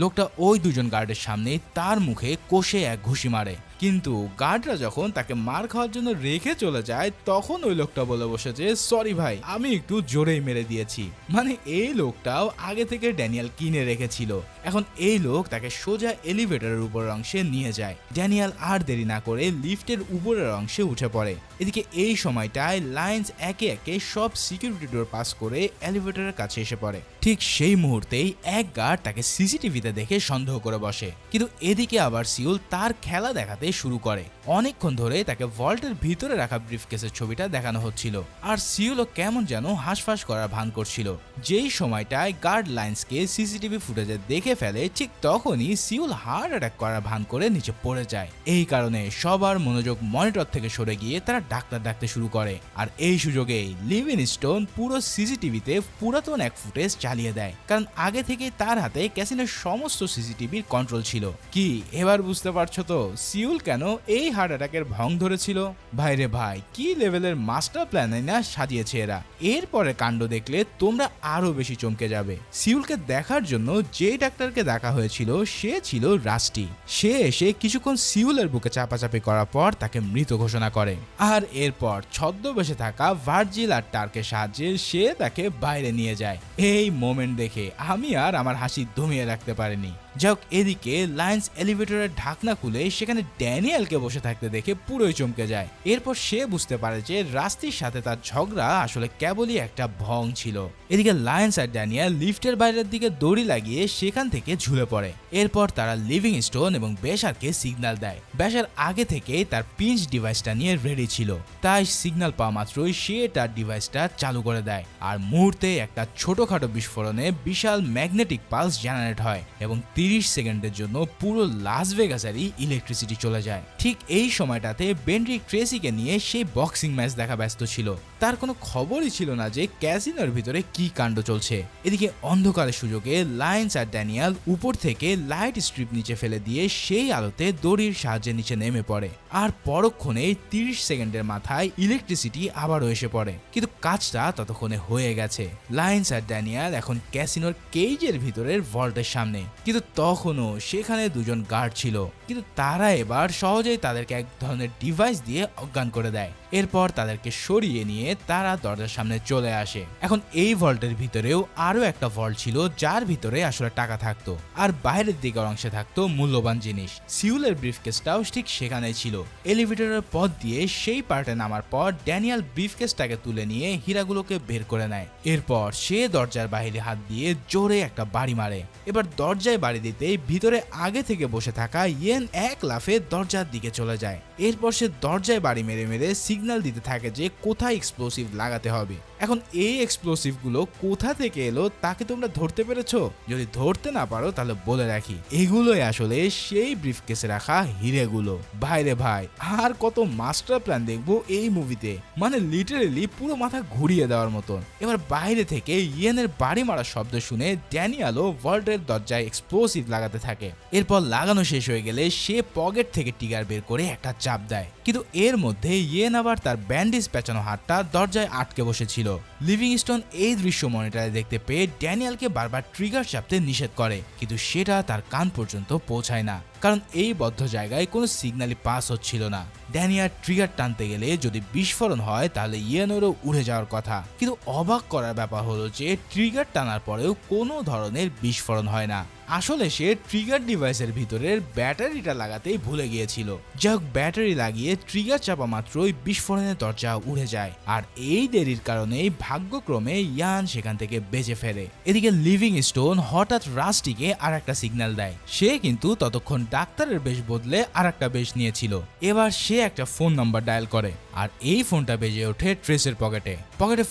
লোকটা ওই দুজন গার্ডের সামনে তার মুখে কষে এক ঘুষি মারে। কিন্তু গার্ডরা যখন তাকে মার খাওয়ার জন্য রেখে চলে যায় তখন ওই লোকটা বলে বসে যে সরি ভাই, আমি একটু জোরেই মেরে দিয়েছি। মানে এই লোকটাও আগে থেকে ড্যানিয়েল কিনে রেখেছিল। এখন এই লোক তাকে সোজা এলিভেটরের উপরের অংশে নিয়ে যায়। ড্যানিয়েল আর দেরি না করে লিফটের উপরের অংশে উঠে পড়ে। এদিকে এই সময়টায় লায়ন্স একে একে সব সিকিউরিটি ডোর পাস করে এলিভেটরের কাছে এসে পড়ে। ঠিক সেই মুহূর্তেই এক গার্ড তাকে সিসিটিভিতে দেখে সন্দেহ করে বসে। কিন্তু এদিকে আবার সিউল তার খেলা দেখাতে শুরু করে। অনেকক্ষণ ধরে তাকে ভল্টের ভিতরে রাখা ব্রিফকেসের ছবিটা দেখানো হচ্ছিল, আর সিউলও কেমন যেন হাঁসফাঁস করার ভান করছিল। যেই সময়টায় গার্ড লাইন্সকে সিসিটিভি ফুটেজে দেখে ফেলে ঠিক তখনই সিউল হার্ট অ্যাটাক করার ভান করে নিচে পড়ে যায়। এই কারণে সবার মনোযোগ মনিটর থেকে সরে গিয়ে তারা ডাক্তার ডাকতে শুরু করে। আর এই সুযোগেই লিভিংস্টোন পুরো সিসিটিভিতে পুরাতন এক ফুটেজ চালিয়ে দেয়, কারণ আগে থেকে তার হাতে ক্যাসিনোর সমস্ত সিসিটিভির কন্ট্রোল ছিল। কি এবার বুঝতে পারছো তো সিউল কেন এই হার্ট অ্যাটাকের ভং ধরেছিল? ভাইরে ভাই, কি লেভেলের মাস্টার প্ল্যান না সাজিয়েছে এরা। এরপরে কাণ্ড দেখলে তোমরা আরো বেশি চমকে যাবে। সিউলকে দেখার জন্য যে ডাক্তারকে দেখা হয়েছিল সে ছিল রাস্টি। সে এসে কিছুক্ষণ সিউলের বুকে চাপাচাপি করার পর তাকে মৃত ঘোষণা করে। আর এরপর ছদ্মবেশে থাকা ভার্জিল আর টার্কের সাহায্যে সে তাকে বাইরে নিয়ে যায়। এই মোমেন্ট দেখে আমি আর আমার হাসি দমিয়ে রাখতে পারিনি। যাক, এদিকে লায়ন্স এলিভেটরের ঢাকনা খুলে সেখানে ড্যানিয়েলকে বসে থাকতে দেখে পুরোই চমকে যায়। এরপর সে বুঝতে পারে যে রাস্তির সাথে তার ঝগড়া আসলে কেবলই একটা ভং ছিল। এদিকে লায়ন্স আর ড্যানিয়েল লিফটের বাইরের দিকে দড়ি লাগিয়ে সেখান থেকে ঝুলে পড়ে। এরপর তারা লিভিংস্টোন এবং বেশারকে সিগন্যাল দেয়। বেশার আগে থেকে তার পিঞ্চ ডিভাইসটা নিয়ে রেডি ছিল, তাই সিগন্যাল পাওয়া মাত্রই সে তার ডিভাইসটা চালু করে দেয়। আর মুহূর্তে একটা ছোটখাটো বিস্ফোরণে বিশাল ম্যাগনেটিক পালস জেনারেট হয় এবং 30 সেকেন্ডের জন্য পুরো লাস ভেগাসেরই ইলেকট্রিসিটি চলে যায়। ঠিক এই সময়টাতে বেন্ড্রিক ট্রেসিকে নিয়ে সেই বক্সিং ম্যাচ দেখা ব্যস্ত ছিল। তার কোনো খবরই ছিল না যে ক্যাসিনোর ভিতরে কি কাণ্ড চলছে। এদিকে অন্ধকারের সুযোগে লায়ন্স আর ড্যানিয়েল উপর থেকে লাইট স্ট্রিপ নিচে ফেলে দিয়ে সেই আলোতে দড়ির সাহায্যে নিচে নেমে পড়ে। আর পরক্ষণে 30 সেকেন্ডের মাথায় ইলেকট্রিসিটি আবারও এসে পড়ে, কিন্তু কাজটা ততক্ষণে হয়ে গেছে। লায়ন্স আর ড্যানিয়েল এখন ক্যাসিনোর কেজের ভিতরের ভল্টের সামনে, কিন্তু তখনও সেখানে দুজন গার্ড ছিল, কিন্তু তারা এবার সহজেই তাদেরকে এক ধরনের ডিভাইস দিয়ে অজ্ঞান করে দেয়। এরপর তাদেরকে সরিয়ে নিয়ে তারা দরজার সামনে চলে আসে। এখন এই ভল্টের ভিতরেও আরো একটা ভল্ট ছিল যার ভিতরে আসলে টাকা থাকতো, আর বাইরের দিকের অংশে থাকতো মূল্যবান জিনিস। সিউলের ব্রিফকেসটাও ঠিক সেখানেই ছিল। এলিভেটরের পথ দিয়ে সেই পার্টে নামার পর ড্যানিয়েল ব্রিফকেসটাকে তুলে নিয়ে হীরাগুলোকে বের করে নেয়। এরপর সে দরজার বাইরে হাত দিয়ে জোরে একটা বাড়ি মারে। এবার দরজায় বাড়ি দিতে ভিতরে আগে থেকে বসে থাকা ইয়েন এক লাফে দরজার দিকে চলে যায়। এরপর সে দরজায় বাড়ি মেরে মেরে সিগন্যাল দিতে থাকে যে কোথায় এক্সপ্লোসিভ লাগাতে হবে। এখন এই এক্সপ্লোসিভ গুলো কোথা থেকে এলো তাকে তোমরা ধরতে পেরেছো? যদি ধরতে না পারো তাহলে বলে রাখি, এগুলোই আসলে সেই ব্রিফকেসে রাখা হিরেগুলো। ভাইরে ভাই, আর কত মাস্টার প্ল্যান দেখবো এই মুভিতে, মানে লিটারেলি পুরো মাথা ঘুরিয়ে দেওয়ার মতন। এবার বাইরে থেকে ইয়েনের বাড়ি মারার শব্দ শুনে ড্যানিয়েলও ভল্টের দরজায় এক্সপ্লোসিভ লাগাতে থাকে। এরপর লাগানো শেষ হয়ে গেলে সে পকেট থেকে টিগার বের করে একটা চাপ দেয়, কিন্তু এর মধ্যে ইয়েন আবার তার ব্যান্ডেজ পেঁচানো হাতটা দরজায় আটকে বসেছিল। লিভিংস্টোন এই দৃশ্য মনিটরে দেখতে পেয়ে ড্যানিয়েলকে বারবার ট্রিগার চাপতে নিষেধ করে, কিন্তু সেটা তার কান পর্যন্ত পৌঁছায় না, কারণ এই বদ্ধ জায়গায় কোনো সিগন্যালই পাস হচ্ছিল না। ড্যানিয়েল ট্রিগার টানতে গেলে যদি বিস্ফোরণ হয় তাহলে ইয়েনেরও উড়ে যাওয়ার কথা, কিন্তু অবাক করার ব্যাপার হলো যে ট্রিগার টানার পরেও কোনো ধরনের বিস্ফোরণ হয় না। আসলে সে ট্রিগার ডিভাইসের ভিতরের ব্যাটারিটা লাগাতেই ভুলে গিয়েছিল। যাক, ব্যাটারি লাগিয়ে ট্রিগার চাপা মাত্রই বিস্ফোরণের দরজা উড়ে যায়, আর এই দেরির কারণেই ভাগ্যক্রমে ইয়ান সেখান থেকে বেঁচে ফেরে। এদিকে লিভিংস্টোন হঠাৎ রাস্টিকে আর একটা সিগন্যাল দেয়। সে কিন্তু ততক্ষণ ডাক্তারের বেশ বদলে আর একটা বেশ নিয়েছিল। এবার সে একটা ফোন নাম্বার ডায়াল করে, আর এই ফোনটা বেজে ওঠে ট্রেসের পকেটে।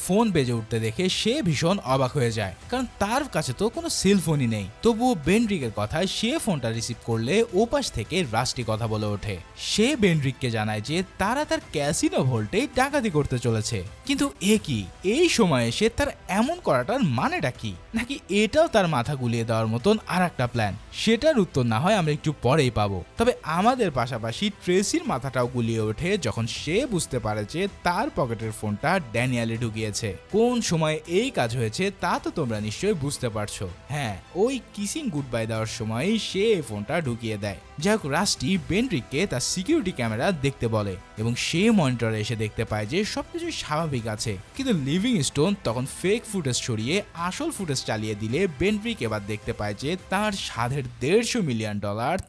ফোন বেজে উঠতে দেখে সে ভীষণ অবাক হয়ে যায়, কারণ তার কাছে তো কোনো সেল ফোনই নেই। তবুও বেন্ড্রিকের কথায় সে ফোনটা রিসিভ করলে ওপাশ থেকে রাস্টি কথা বলে ওঠে। সে বেন্ড্রিককে জানায় যে তারা তার ক্যাসিনো ভল্টে ডাকাতি করতে চলেছে। কিন্তু এ কি, এই সময় এসে তার এমন করাটার মানেটা কি? নাকি এটাও তার মাথা গুলিয়ে দেওয়ার মতন আর একটা প্ল্যান? সেটার উত্তর না হয় আমরা একটু পরেই পাবো। তবে আমাদের পাশাপাশি ট্রেসির মাথাটাও গুলিয়ে ওঠে যখন সে বুঝতে পারে যে তার পকেটের ফোনটা ড্যানিয়েলে ঢুকিয়েছে। কোন সময় এই কাজ হয়েছে তা তো তোমরা নিশ্চয়ই বুঝতে পারছো। হ্যাঁ, ওই কিসিং গুড বাই দেওয়ার সময় সে এই ফোনটা ঢুকিয়ে দেয়। যাই হোক, রাস্টি বেন্ড্রিককে তার সিকিউরিটি ক্যামেরা দেখতে বলে এবং সে মনিটরে এসে দেখতে পায় যে সবকিছু স্বাভাবিক আছে। কিন্তু লিভিংস্টোন তখন ফেক ফুটেজ সরিয়ে আসল ফুটেজ চালিয়ে দিলে বেন্ড্রিক এবার দেখতে পায় যে তার সাধের $150 মিলিয়ন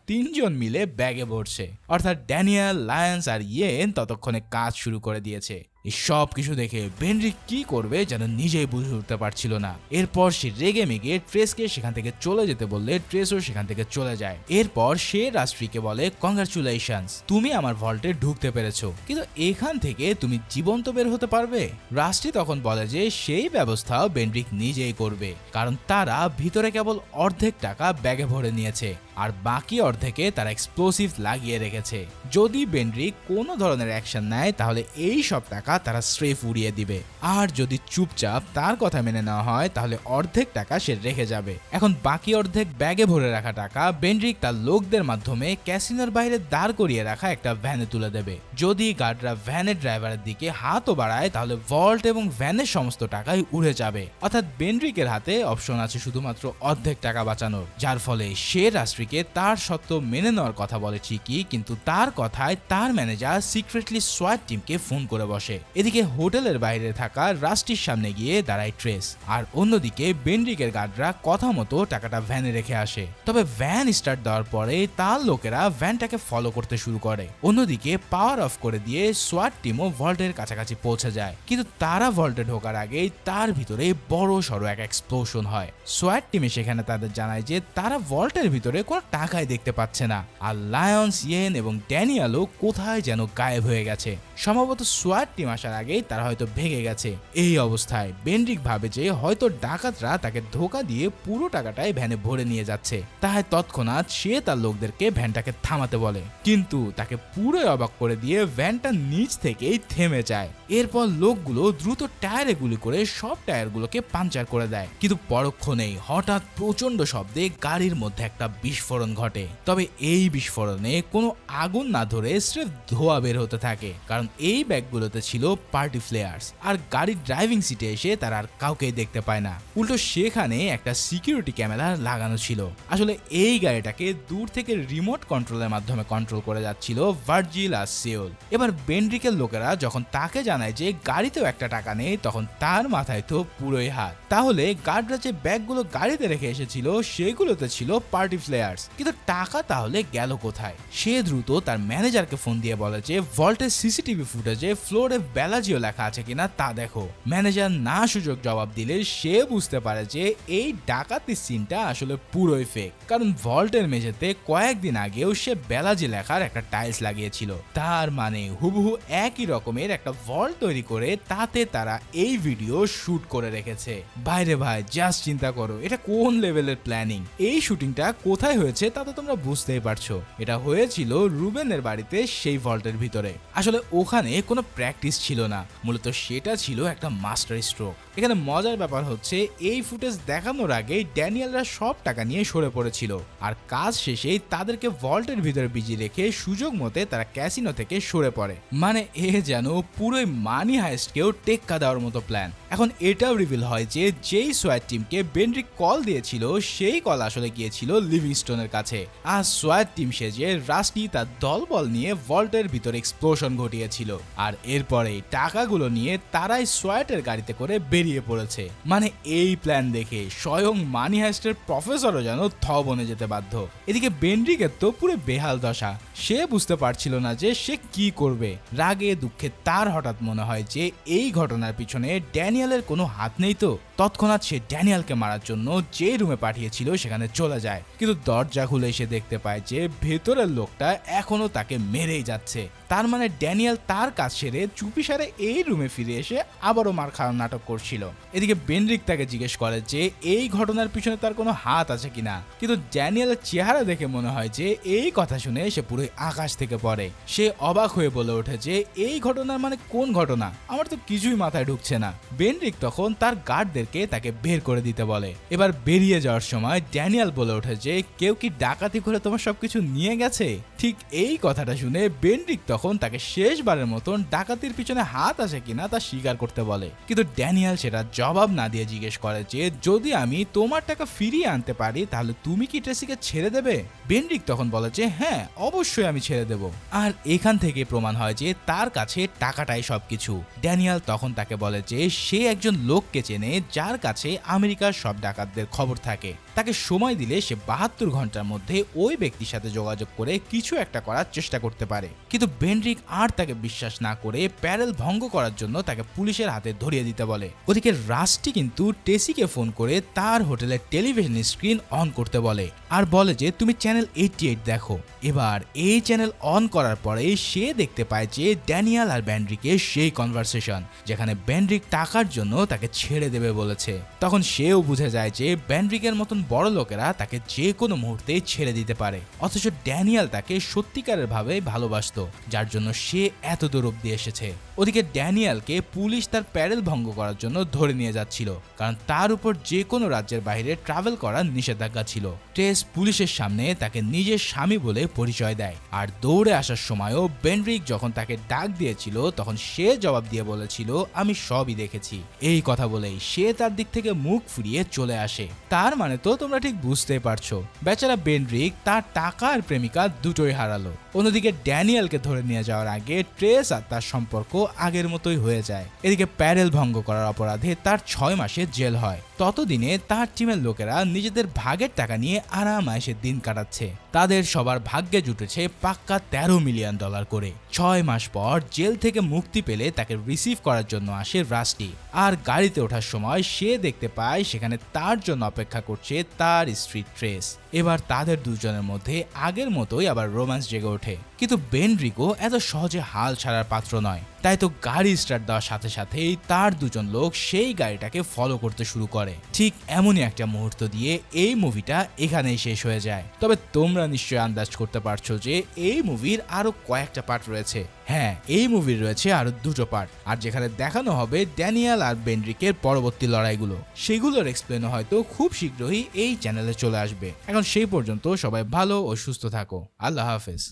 তিনজন মিলে ব্যাগে ভরছে। অর্থাৎ ড্যানিয়েল, লায়ন্স আর ইয়েন ততক্ষণে কাজ শুরু করে দিয়েছে। এই সব কিছু দেখে বেন্ড্রিক কি করবে যেন নিজেই বুঝে উঠতে পারছিল না। এরপর সে রেগে মেগে ট্রেসকে সেখান থেকে চলে যেতে বললে ট্রেসও সেখান থেকে চলে যায়। এরপর সে রাস্ট্রিকে বলে, কংগ্রাচুলেশনস, তুমি আমার ভল্টে ঢুকতে পেরেছো, কিন্তু এখান থেকে তুমি জীবন্ত বের হতে পারবে? রাস্ট্রি তখন বলে যে সেই ব্যবস্থাও বেন্ড্রিক নিজেই করবে, কারণ তারা ভিতরে কেবল অর্ধেক টাকা ব্যাগে ভরে নিয়েছে আর বাকি অর্ধেকে তারা এক্সপ্লোসিভ লাগিয়ে রেখেছে। যদি বেন্ড্রিক কোনো ধরনের অ্যাকশন নেয় তাহলে এই সব টাকা তারা স্রেফ উড়িয়ে দিবে, আর যদি চুপচাপ তার কথা মেনে নেওয়া হয় তাহলে অর্ধেক টাকা সে রেখে যাবে। এখন বাকি অর্ধেক ব্যাগে ভরে রাখা টাকা বেন্ড্রিক তার লোকদের মাধ্যমে ক্যাসিনোর বাইরে দাঁড় করিয়ে রাখা একটা ভ্যানে তুলে দেবে। যদি গার্ডরা ভ্যানের ড্রাইভারের দিকে হাতও বাড়ায় তাহলে ভল্ট এবং ভ্যানের সমস্ত টাকাই উড়ে যাবে। অর্থাৎ বেন্ড্রিকের হাতে অপশন আছে শুধুমাত্র অর্ধেক টাকা বাঁচানোর, যার ফলে সে রাস্ট্রিকে তার সত্ত্ব মেনে নেওয়ার কথা বলে ঠিকই, কিন্তু তার কথায় তার ম্যানেজার সিক্রেটলি সোয়াট টিমকে ফোন করে বসে। এদিকে হোটেলের বাইরে থাকা রাস্টির সামনে গিয়ে দাঁড়ায় ট্রেস, আর অন্যদিকে বেন্ড্রিকের গার্ডরা কথা মতো টাকাটা ভ্যানে রেখে আসে। তবে ভ্যান স্টার্ট দেওয়ার পরে তার লোকেরা ভ্যানটাকে ফলো করতে শুরু করে। অন্যদিকে পাওয়ার অফ করে দিয়ে সোয়াট টিমও ভল্টের কাছাকাছি পৌঁছে যায়, কিন্তু তারা ভল্টে ঢোকার আগেই তার ভিতরে বড় সড়ো এক এক্সপ্লোশন হয়। সোয়াট টিমে সেখানে তাদের জানায় যে তারা ভল্টের ভিতরে কোনো টাকাই দেখতে পাচ্ছে না, আর লায়ন্স, ইয়েন এবং ড্যানিয়েলও কোথায় যেন গায়েব হয়ে গেছে। সম্ভবত সোয়াট টিম আসার আগেই তারা হয়তো ভেঙে গেছে। এই অবস্থায় বেন্ড্রিক ভাবে যে হয়তো ডাকাতরা তাকে ধোকা দিয়ে পুরো টাকাটাই ভ্যানে ভরে নিয়ে যাচ্ছে। তাই তৎক্ষণাৎ সে তার লোকদেরকে ভ্যানটাকে থামাতে বলে, কিন্তু তাকে পুরো অবাক করে দিয়ে ভ্যানটা নিচ থেকেই থেমে যায়। এরপর লোকগুলো দ্রুত টায়ারে গুলি করে সব টায়ারগুলোকে পাঞ্চার করে দেয়, কিন্তু পরক্ষণেই হঠাৎ প্রচন্ড শব্দে গাড়ির মধ্যে একটা বিস্ফোরণ ঘটে। তবে এই বিস্ফোরণে কোনো আগুন না ধরে স্রেফ ধোঁয়া বের হতে থাকে, কারণ এই ব্যাগগুলোতে ছিল পার্টি ফ্লেয়ার্স, আর গাড়ির ড্রাইভিং সিটে এসে তারা আর কাউকেই দেখতে পায় না। উল্টো সেখানে একটা সিকিউরিটি ক্যামেরা লাগানো ছিল। আসলে এই গাড়িটাকে দূর থেকে রিমোট কন্ট্রোলের মাধ্যমে কন্ট্রোল করে যাচ্ছিল ভার্জিল আর সিওল। এবার বেন্ড্রিকের লোকেরা যখন তাকে জানায় যে গাড়িতেও একটা টাকা নেই, তখন তার মাথায় তো পুরোই হাত। তাহলে গার্ডরা যে ব্যাগগুলো গাড়িতে রেখে এসেছিল সেগুলোতে ছিল পার্টি ফ্লেয়ার্স, কিন্তু টাকা তাহলে গেল কোথায়? সে দ্রুত তার ম্যানেজারকে ফোন দিয়ে বলে যে ভল্টের সিসিটিভি ফুটেজে ফ্লোরে বেলাজিও লেখা আছে কিনা তা দেখো। ম্যানেজার না সুযোগ জবাব দিলে সে বুঝতে পারে যে এই ডাকাতির সিনটা আসলে পুরোই ফেক, কারণ ভল্টের মেঝেতে কয়েকদিন আগেও সে বেলাজি লেখার একটা টাইলস লাগিয়েছিল। তার মানে হুবহু একই রকমের একটা ভল্ট তৈরি করে তাতে তারা এই ভিডিও শুট করে রেখেছে। বাইরে ভাই, জাস্ট চিন্তা করো এটা কোন লেভেলের প্ল্যানিং। এই শুটিংটা কোথায় হয়েছে তা তো তোমরা বুঝতেই পারছো। এটা হয়েছিল রুবেনের বাড়িতে, সেই ভল্টের ভিতরে। আসলে ওখানে কোনো প্র্যাকটিস ছিল না, মূলত সেটা ছিল একটা মাস্টার স্ট্রোক। এখানে মজার ব্যাপার হচ্ছে এই ফুটেজ দেখানোর আগেই ড্যানিয়েলরা সব টাকা নিয়ে সরে পড়েছিল, আর কাজ শেষেই তাদেরকে ভল্টের ভিতরে বিজিয়ে রেখে সুযোগ মতে তারা ক্যাসিনো থেকে সরে পড়ে। মানে এ যেন পুরোই মানি হাইস্টকেও টেক্কা দেওয়ার মতো প্ল্যান। এখন এটাও রিভিল হয় যে যেই সোয়াট টিমকে বেন্ড্রিক কল দিয়েছিল সেই কল আসলে গিয়েছিল লিভিংস্টোনের কাছে, আর সোয়াট টিম সেজে রাস্টি তার দলবল নিয়ে ভল্টের ভিতরে এক্সপ্লোশন ঘটিয়েছে। গিয়েছিল আর এরপরে টাকাগুলো নিয়ে তারাই সোয়াটের গাড়িতে করে বেরিয়ে পড়েছে। মানে এই প্ল্যান দেখে স্বয়ং মানি হাইস্টের প্রফেসরও যেন থ বনে যেতে বাধ্য। এদিকে বেন্ড্রিকের তো পুরো বেহাল দশা, সে বুঝতে পারছিল না যে সে কি করবে। রাগে দুঃখে তার হঠাৎ মনে হয় যে এই ঘটনার পিছনে ড্যানিয়েলের কোনো হাত নেই। তো তৎক্ষণাৎ সে ড্যানিয়েলকে মারার জন্য যে রুমে পাঠিয়েছিল সেখানে চলে যায়, কিন্তু দরজা খুলে সে দেখতে পায় যে ভেতরের লোকটা এখনো তাকে মেরেই যাচ্ছে। তার মানে ড্যানিয়েল তার কাজ সেরে চুপিসারে এই রুমে ফিরে এসে আবারও মার খাওয়ার নাটক করছিল। এদিকে বেন্ড্রিক তাকে জিজ্ঞেস করে যে এই ঘটনার পিছনে তার কোনো হাত আছে কিনা, কিন্তু ড্যানিয়েলের চেহারা দেখে মনে হয় যে এই কথা শুনে সে পুরো আকাশ থেকে পড়ে। সে অবাক হয়ে বলে ওঠে যে এই ঘটনার মানে কোন ঘটনা, আমার তো কিছুই মাথায় ঢুকছে না। বেন্ড্রিক তখন তার গার্ডদেরকে তাকে বের করে দিতে বলে। এবার বেরিয়ে যাওয়ার সময় ড্যানিয়েল বলে ওঠে যে কেউ কি ডাকাতি করে তোমার সবকিছু নিয়ে গেছে। ঠিক এই কথাটা শুনে বেন্ড্রিক তখন তাকে শেষবারের মতন ডাকাতির পিছনে হাত আছে কিনা তা স্বীকার করতে বলে, কিন্তু ড্যানিয়েল সেটা জবাব না দিয়ে জিজ্ঞেস করে যে যদি আমি তোমার টাকা ফিরিয়ে আনতে পারি তাহলে তুমি কি ট্রেসিকে ছেড়ে দেবে। বেন্ড্রিক তখন বলে যে হ্যাঁ অবশ্যই আমি ছেড়ে দেব। আর এখান থেকে প্রমাণ হয় যে তার কাছে টাকাটাই সবকিছু। ড্যানিয়েল তখন তাকে বলে যে সে একজন লোককে চেনে যার কাছে আমেরিকার সব ডাকাতদের খবর থাকে, তাকে সময় দিলে সে 72 ঘন্টার মধ্যে ওই ব্যক্তির সাথে যোগাযোগ করে কিছু একটা করার চেষ্টা করতে পারে। কিন্তু বেন্ড্রিক আর তাকে বিশ্বাস না করে প্যারেল ভঙ্গ করার জন্য তাকে পুলিশের হাতে ধরিয়ে দিতে বলে। ওদিকে রাস্টি কিন্তু টেসিকে ফোন করে তার হোটেলের টেলিভিশন স্ক্রিন অন করতে বলে আর বলে যে তুমি চ্যানেল 88 দেখো। এবার এই চ্যানেল অন করার পরে সে দেখতে পায় যে ড্যানিয়েল আর বেন্ড্রিকের সেই কনভারসেশন যেখানে বেন্ড্রিক টাকার জন্য তাকে ছেড়ে দেবে বলেছে। তখন সেও বুঝে যায় যে বেন্ড্রিকের মতন বড় লোকেরা তাকে যে কোনো মুহূর্তে ছেড়ে দিতে পারে, অথচ ড্যানিয়েল তাকে সত্যিকারের ভাবে ভালোবাসতো যার জন্য সে এত দূর অব্দি এসেছে। ওদিকে ড্যানিয়েলকে পুলিশ তার প্যারেল ভঙ্গ করার জন্য ধরে নিয়ে যাচ্ছিল, কারণ তার উপর যে কোনো রাজ্যের বাইরে ট্রাভেল করার নিষেধাজ্ঞা ছিল। টেস পুলিশের সামনে তাকে নিজের স্বামী বলে পরিচয় দেয় আর দৌড়ে আসার সময়ও বেন্ড্রিক যখন তাকে ডাক দিয়েছিল তখন সে জবাব দিয়ে বলেছিল আমি সবই দেখেছি। এই কথা বলেই সে তার দিক থেকে মুখ ফিরিয়ে চলে আসে। তার মানে তো তোমরা ঠিক বুঝতেই পারছো, বেচারা বেন্ড্রিক তার টাকা আর প্রেমিকা দুটোই হারালো। অন্যদিকে ড্যানিয়েলকে ধরে নিয়ে যাওয়ার আগে ট্রেস আর তার সম্পর্ক আগের মতোই হয়ে যায়। এদিকে প্যারেল ভঙ্গ করার অপরাধে তার 6 মাসের জেল হয়। ততদিনে তার টিমের লোকেরা নিজেদের ভাগের টাকা নিয়ে আরামায়েশে দিন কাটাচ্ছে। তাদের সবার ভাগ্যে জুটেছে পাক্কা $13 মিলিয়ন করে। 6 মাস পর জেল থেকে মুক্তি পেলে তাকে রিসিভ করার জন্য আসে রাস্টি। আর গাড়িতে ওঠার সময় সে দেখতে পায় সেখানে তার জন্য অপেক্ষা করছে তার স্ত্রী ট্রেস। এবার তাদের দুজনের মধ্যে আগের মতোই আবার রোম্যান্স জেগে ওঠে, কিন্তু বেন্ড্রিকও এত সহজে হাল ছাড়ার পাত্র নয়। তাই তো গাড়ি স্টার্ট দেওয়ার সাথে সাথেই তার দুজন লোক সেই গাড়িটাকে ফলো করতে শুরু করে। ঠিক এমনই একটা মুহূর্ত দিয়ে এই মুভিটা এখানেই শেষ হয়ে যায়। তবে তোমরা নিশ্চয়ই আন্দাজ করতে পারছো যে এই মুভির আরো কয়েকটা পার্ট রয়েছে। হ্যাঁ, এই মুভির রয়েছে আরো 2টো পার্ট, আর যেখানে দেখানো হবে ড্যানিয়েল আর বেন্ড্রিকের পরবর্তী লড়াইগুলো। সেগুলোর এক্সপ্লেনও হয়তো খুব শীঘ্রই এই চ্যানেলে চলে আসবে। এখন সেই পর্যন্ত সবাই ভালো ও সুস্থ থাকো। আল্লাহ হাফেজ।